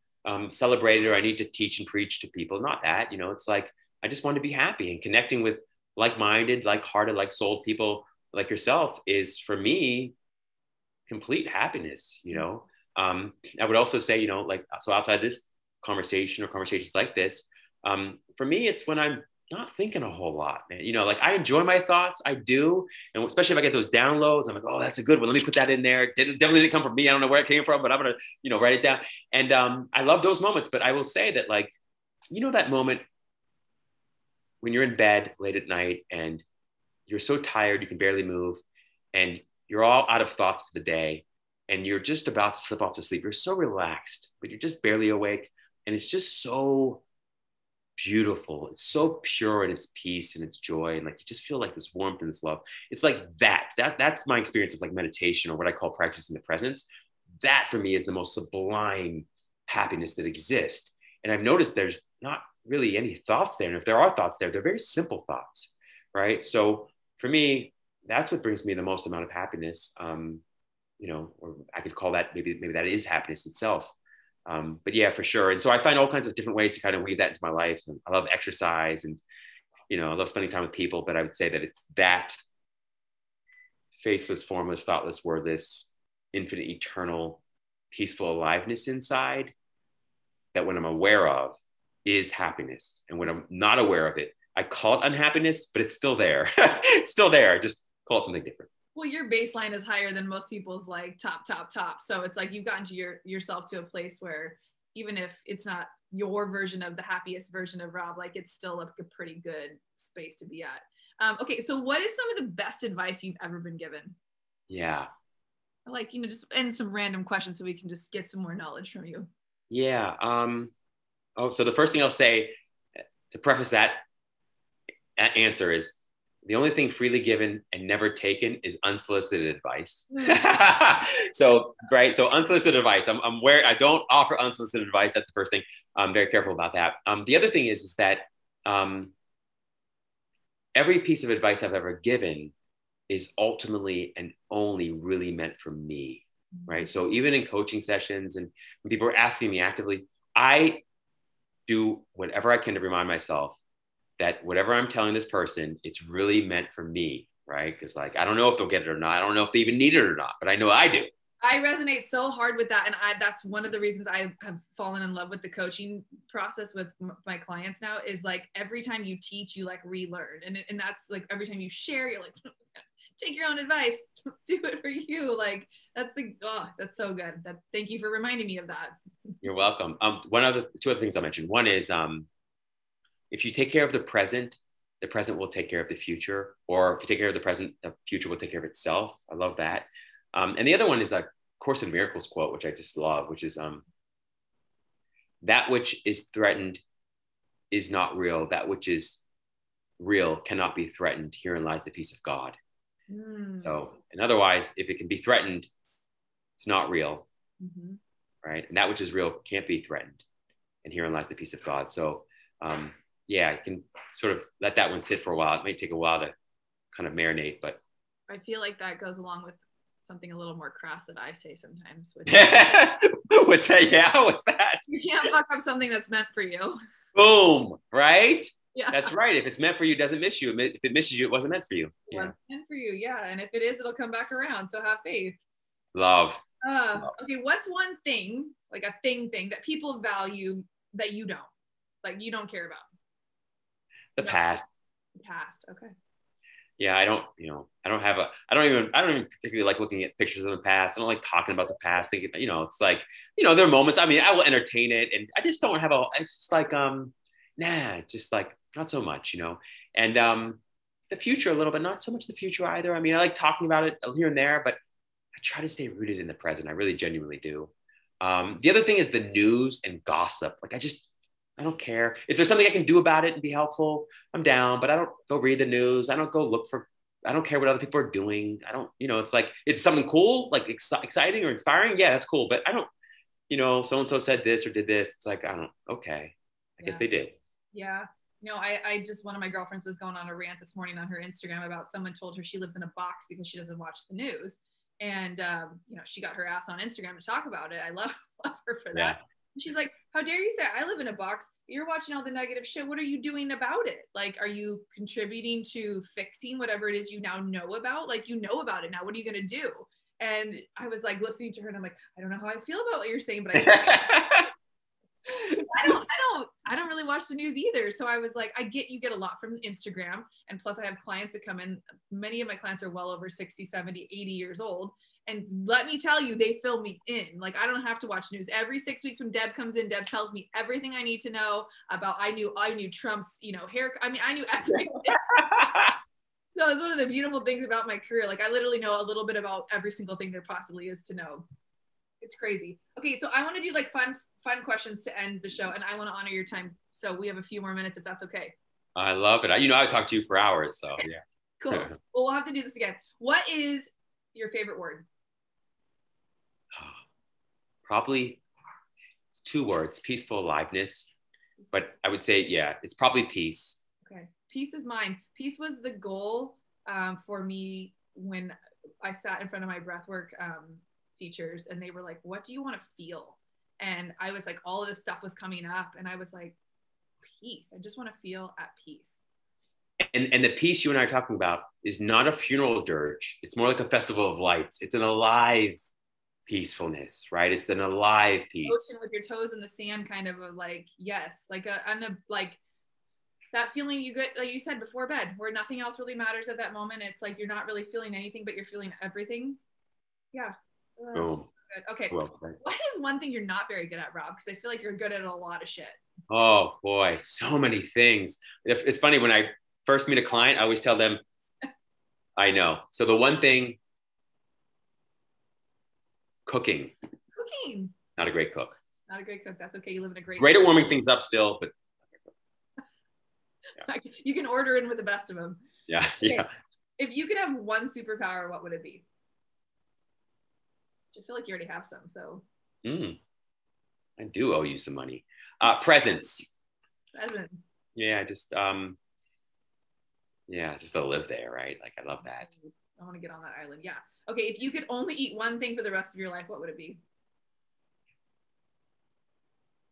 celebrated or I need to teach and preach to people. Not that, it's like, I just wanted to be happy, and connecting with like-minded, like-hearted, like-souled people like yourself is, for me, complete happiness. I would also say, so outside this conversation or conversations like this, for me, it's when I'm not thinking a whole lot, man. I enjoy my thoughts. I do. And especially if I get those downloads, I'm like, oh, that's a good one. Let me put that in there. It definitely didn't come from me. I don't know where it came from, but I'm going to, write it down. And I love those moments. But I will say that, that moment when you're in bed late at night and you're so tired, you can barely move, and you're all out of thoughts for the day, and you're just about to slip off to sleep. You're so relaxed, but you're just barely awake. And it's just so beautiful. It's so pure in its peace and its joy. And you just feel like this warmth and this love. It's like that's my experience of meditation, or what I call practicing the presence. That for me is the most sublime happiness that exists. And I've noticed there's not really any thoughts there. And if there are thoughts there, they're very simple thoughts, right? So for me, that's what brings me the most amount of happiness. Or I could call that, maybe that is happiness itself. But yeah, for sure. And so I find all kinds of different ways to kind of weave that into my life. And I love exercise, and, I love spending time with people, but I would say that it's that faceless, formless, thoughtless, wordless, infinite, eternal, peaceful aliveness inside that, when I'm aware of, is happiness. And when I'm not aware of it, I call it unhappiness, but it's still there. It's still there. Just call it something different. Well, your baseline is higher than most people's top. So it's like you've gotten to yourself to a place where, even if it's not your version of the happiest version of Rob, it's still a pretty good space to be at. Okay. So what is some of the best advice you've ever been given? Yeah. Just end some random questions so we can just get some more knowledge from you. Yeah. Oh, so the first thing I'll say to preface that answer is the only thing freely given and never taken is unsolicited advice. So, right. So unsolicited advice. I'm where I don't offer unsolicited advice. That's the first thing. I'm very careful about that. The other thing is that every piece of advice I've ever given is ultimately and only really meant for me. Right. So even in coaching sessions and when people are asking me actively, I do whatever I can to remind myself that whatever I'm telling this person, it's really meant for me, right? Because like, I don't know if they'll get it or not. I don't know if they even need it or not, but I know I do. I resonate so hard with that. And that's one of the reasons I have fallen in love with the coaching process with my clients now is like, every time you teach, you like relearn. And that's like, every time you share, you're like, take your own advice, do it for you. Like that's so good. Thank you for reminding me of that. You're welcome. Two other things I'll mention. One is, if you take care of the present will take care of the future. Or if you take care of the present, the future will take care of itself. I love that. And the other one is a Course in Miracles quote, which I just love, which is, that which is threatened is not real. That which is real cannot be threatened. Herein lies the peace of God. So, and otherwise, if it can be threatened, it's not real. Right. And that which is real can't be threatened. And herein lies the peace of God. So, yeah, you can sort of let that one sit for a while. It may take a while to kind of marinate, but I feel like that goes along with something a little more crass that I say sometimes. What's that? Yeah, what's that? You can't fuck up something that's meant for you. Boom, right? Yeah, that's right. If it's meant for you, it doesn't miss you. If it misses you, it wasn't meant for you. It wasn't meant for you, yeah. And if it is, it'll come back around. So have faith. Love. Okay, what's one thing, like a thing that people value that you don't? Like you don't care about? The past. Okay. Yeah, I don't even particularly like looking at pictures of the past. I don't like talking about the past. Thinking, it's like, there are moments, I mean, I will entertain it and I just don't have it's just like, just like not so much, and the future a little bit, not so much the future either. I mean, I like talking about it here and there, but I try to stay rooted in the present. I really genuinely do. The other thing is the news and gossip. Like I don't care. If there's something I can do about it and be helpful, I'm down, but I don't go read the news. I don't go I don't care what other people are doing. I don't, it's like, it's something cool, like exciting or inspiring. Yeah, that's cool. But I don't, so-and-so said this or did this. It's like, I don't, okay. I guess they did. Yeah. I just, one of my girlfriends was going on a rant this morning on her Instagram about someone told her she lives in a box because she doesn't watch the news. And, she got her ass on Instagram to talk about it. I love her for that. Yeah. She's like, how dare you say I live in a box? You're watching all the negative shit. What are you doing about it? Like, are you contributing to fixing whatever it is you now know about? Like, you know about it now. What are you going to do? And I was like listening to her and I'm like, I don't know how I feel about what you're saying, but I don't really watch the news either. So I was like, you get a lot from Instagram. And plus I have clients that come in. Many of my clients are well over 60, 70, 80 years old. And let me tell you, they fill me in. Like, I don't have to watch news. Every 6 weeks when Deb comes in, Deb tells me everything I need to know about, I knew Trump's, hair. I mean, I knew everything. So it's one of the beautiful things about my career. Like, I literally know a little bit about every single thing there possibly is to know. It's crazy. Okay, so I want to do like fun questions to end the show, and I want to honor your time. So we have a few more minutes if that's okay. I love it. I talk to you for hours, so yeah. Cool. Well, we'll have to do this again. What is your favorite word? Probably 2 words: peaceful aliveness. But I would say, yeah, it's probably peace. Okay, peace is mine. Peace was the goal for me when I sat in front of my breathwork teachers, and they were like, "What do you want to feel?" And I was like, all of this stuff was coming up, and I was like, "Peace. I just want to feel at peace." And the peace you and I are talking about is not a funeral dirge. It's more like a festival of lights. It's an alive peacefulness, right? It's an alive peace. With your toes in the sand, kind of a like, yes, like that feeling you get, like you said, before bed, where nothing else really matters at that moment. It's like you're not really feeling anything, but you're feeling everything. Yeah. Boom. Good. Okay. Well, what is one thing you're not very good at, Rob? Because I feel like you're good at a lot of shit. Oh boy, so many things. It's funny, when I first meet a client, I always tell them, I know. So the one thing, cooking. Not a great cook. Not a great cook. That's okay. You live in a great at warming things up still, but yeah. You can order in with the best of them. Yeah. Okay. Yeah. If you could have one superpower, what would it be? I feel like you already have some, so. I do owe you some money. Presents. Presents. Yeah, just to live there, right? Like, I love that. I want to get on that island. Yeah. Okay, if you could only eat one thing for the rest of your life, what would it be?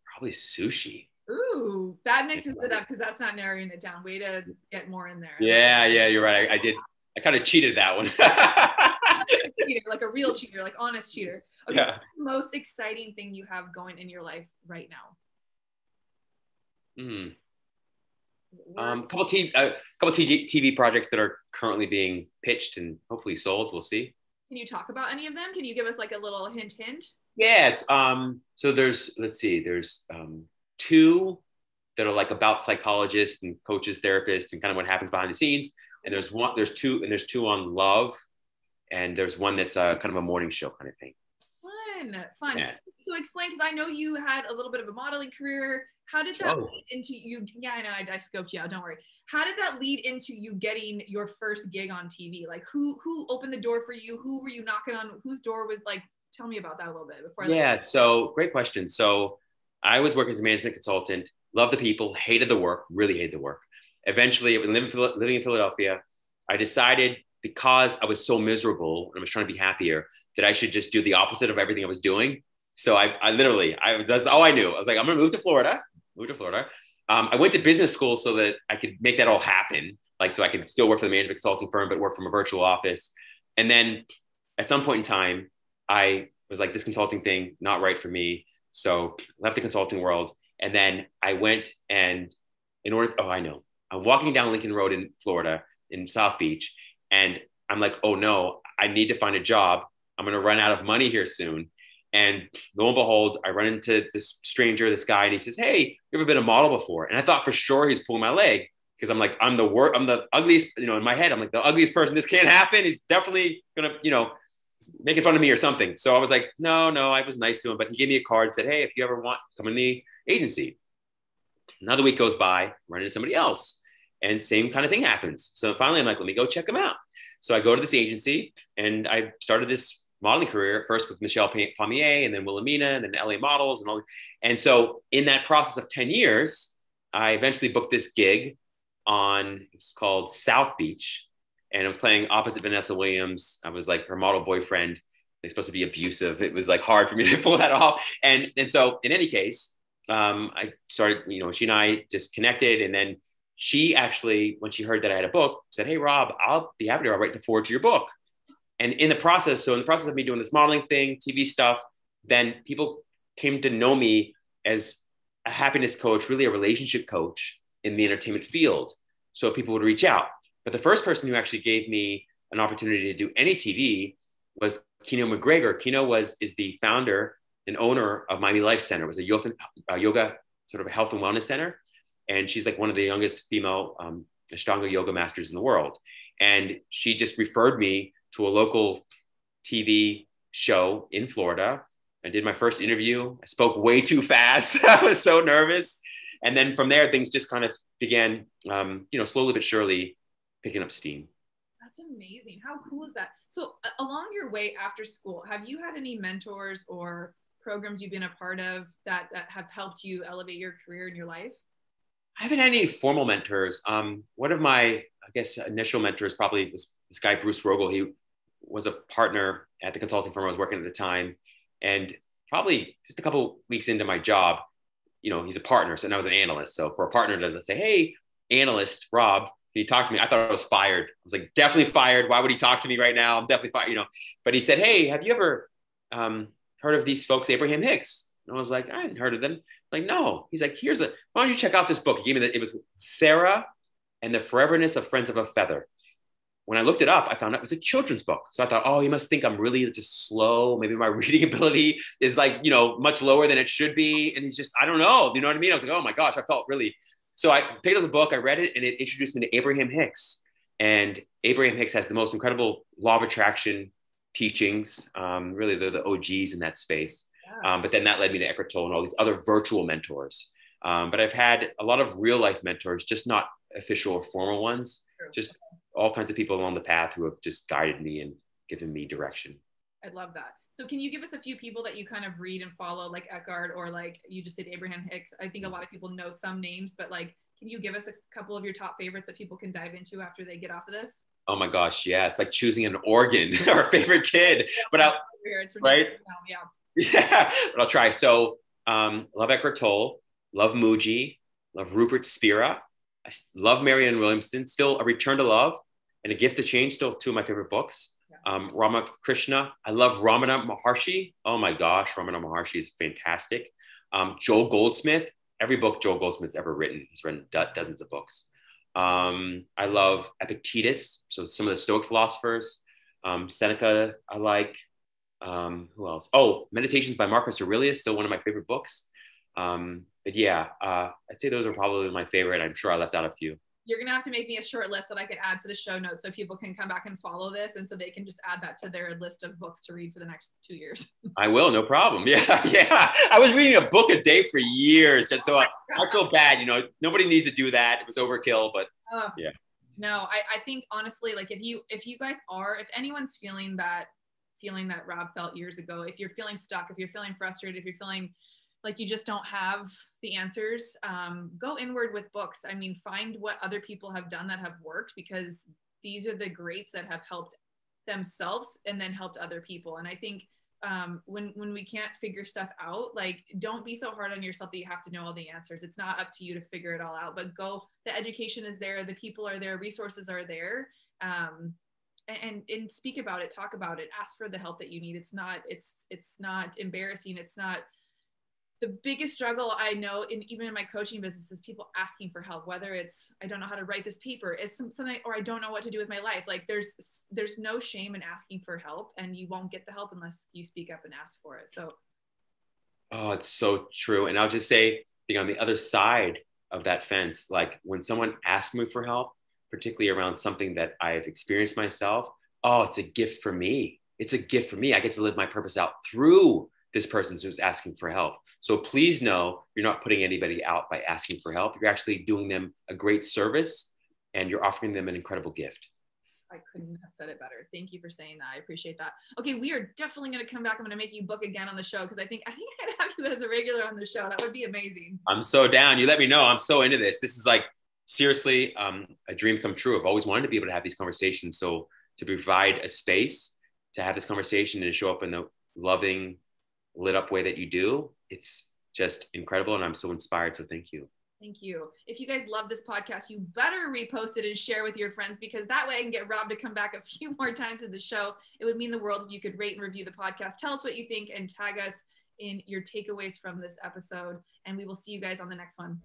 Probably sushi. Ooh, that mixes it up because that's not narrowing it down. Way to get more in there. Yeah, you're right. I kind of cheated that one. Like a real cheater, like honest cheater. Okay, Yeah. what's the most exciting thing you have going in your life right now? Couple TV projects that are currently being pitched and hopefully sold. We'll see. Can you talk about any of them? Can you give us like a little hint? Yeah, it's so there's two that are like about psychologists and coaches, therapists, and kind of what happens there's two on love, and there's one that's kind of a morning show kind of thing. Fun. Yeah. So explain, because I know you had a little bit of a modeling career. How did that lead into you? Yeah, I know, I scoped you out, don't worry. How did that lead into you getting your first gig on TV? Like who opened the door for you? Who were you knocking on? Whose door was like, tell me about that a little bit before so great question. So I was working as a management consultant, loved the people, hated the work, really hated the work. Eventually, living in Philadelphia, I decided, because I was so miserable and I was trying to be happier, that I should just do the opposite of everything I was doing. So that's all I knew. I was like, I'm going to move to Florida. I went to business school so that I could make that all happen. Like, so I could still work for the management consulting firm, but work from a virtual office. And then at some point in time, I was like, this consulting thing, not right for me. So left the consulting world. And then I went and I'm walking down Lincoln Road in Florida in South Beach. And I'm like, oh no, I need to find a job. I'm going to run out of money here soon. And lo and behold, I run into this guy, and he says, hey, you ever been a model before? And I thought for sure he's pulling my leg, because I'm like, I'm the ugliest, in my head, I'm like the ugliest person. This can't happen. He's definitely going to, making fun of me or something. So I was like, no, I was nice to him, but he gave me a card and said, hey, if you ever want, come in the agency. Another week goes by, run into somebody else, and same kind of thing happens. So finally I'm like, let me go check him out. So I go to this agency, and I started this modeling career first with Michelle Pommier, and then Wilhelmina, and then LA Models and all. And so in that process of 10 years, I eventually booked this gig it's called South Beach. And I was playing opposite Vanessa Williams. I was like her model boyfriend. They're supposed to be abusive. It was like hard for me to pull that off. And so in any case, I started, she and I just connected. And then she actually, when she heard that I had a book, said, hey, Rob, I'll be happy to write the foreword to your book. And in the process of me doing this modeling thing, TV stuff, then people came to know me as a happiness coach, really a relationship coach in the entertainment field. So people would reach out. But the first person who actually gave me an opportunity to do any TV was Kino McGregor. Kino is the founder and owner of Miami Life Center. It was a yoga, sort of a health and wellness center. And she's like one of the youngest female Ashtanga yoga masters in the world. And she just referred me to a local TV show in Florida. I did my first interview. I spoke way too fast. I was so nervous. And then from there, things just kind of began, slowly but surely picking up steam. That's amazing. How cool is that? So along your way after school, have you had any mentors or programs you've been a part of that have helped you elevate your career and your life? I haven't had any formal mentors. One of my, initial mentors probably was this guy, Bruce Rogel. He was a partner at the consulting firm I was working at the time. And probably just a couple weeks into my job, he's a partner. So now I was an analyst. So for a partner to say, hey, analyst, Rob, can you talk to me? I thought I was fired. I was like, definitely fired. Why would he talk to me right now? I'm definitely fired, But he said, hey, have you ever heard of these folks, Abraham Hicks? And I was like, I hadn't heard of them. Like, no. He's like, why don't you check out this book? He gave me it was Sarah and the Foreverness of Friends of a Feather. When I looked it up, I found out it was a children's book. So I thought, oh, he must think I'm really just slow. Maybe my reading ability is much lower than it should be. And he's just, I don't know. You know what I mean? I was like, oh my gosh, I felt really. So I picked up the book, I read it, and it introduced me to Abraham Hicks. And Abraham Hicks has the most incredible law of attraction teachings. Really, they're the OGs in that space. But then that led me to Eckhart Tolle and all these other virtual mentors. But I've had a lot of real life mentors, just not official or formal ones, just all kinds of people along the path who have just guided me and given me direction. I love that. So can you give us a few people that you kind of read and follow, like Eckhart, or like you just did Abraham Hicks? I think a lot of people know some names, but like, can you give us a couple of your top favorites that people can dive into after they get off of this? Oh my gosh, yeah. It's like choosing an organ or a favorite kid. But right? Yeah, but I'll try. So love Eckhart Tolle, love Mooji, love Rupert Spira. I love Marianne Williamson, still A Return to Love and A Gift to Change, still two of my favorite books. Ramakrishna. I love Raman Maharshi. Oh my gosh, Raman Maharshi is fantastic. Joel Goldsmith. Every book Joel Goldsmith's ever written. He's written dozens of books. I love Epictetus. So some of the Stoic philosophers. Seneca, I like. Who else? Oh, Meditations by Marcus Aurelius, still one of my favorite books. But yeah, I'd say those are probably my favorite. I'm sure I left out a few. You're going to have to make me a short list that I could add to the show notes so people can come back and follow this. And so they can just add that to their list of books to read for the next 2 years. I will, no problem. Yeah, yeah. I was reading a book a day for years. Just so I feel bad, you know, nobody needs to do that. It was overkill, but yeah. No, I think honestly, like if you guys are, if anyone's feeling that Rob felt years ago, if you're feeling stuck, if you're feeling frustrated, if you're feeling like you just don't have the answers, go inward with books. I mean, find what other people have done that have worked, because these are the greats that have helped themselves and then helped other people. And I think when we can't figure stuff out, like, don't be so hard on yourself that you have to know all the answers. It's not up to you to figure it all out, but the education is there, the people are there, resources are there. And speak about it, talk about it, ask for the help that you need. It's not embarrassing. It's not. The biggest struggle I know, even in my coaching business, is people asking for help, whether it's, I don't know how to write this paper, is something, or I don't know what to do with my life. Like there's no shame in asking for help, and you won't get the help unless you speak up and ask for it. So. Oh, it's so true. And I'll just say, being on the other side of that fence, like when someone asks me for help, particularly around something that I've experienced myself, oh, it's a gift for me. It's a gift for me. I get to live my purpose out through this person who's asking for help. So please know you're not putting anybody out by asking for help. You're actually doing them a great service, and you're offering them an incredible gift. I couldn't have said it better. Thank you for saying that. I appreciate that. Okay, we are definitely going to come back. I'm going to make you book again on the show, because I think I could have you as a regular on the show. That would be amazing. I'm so down. You let me know. I'm so into this. This is like, seriously, a dream come true. I've always wanted to be able to have these conversations. So to provide a space to have this conversation and to show up in the loving, lit up way that you do, it's just incredible. And I'm so inspired. So thank you. Thank you. If you guys love this podcast, you better repost it and share with your friends, because that way I can get Rob to come back a few more times in the show. It would mean the world if you could rate and review the podcast. Tell us what you think and tag us in your takeaways from this episode. And we will see you guys on the next one.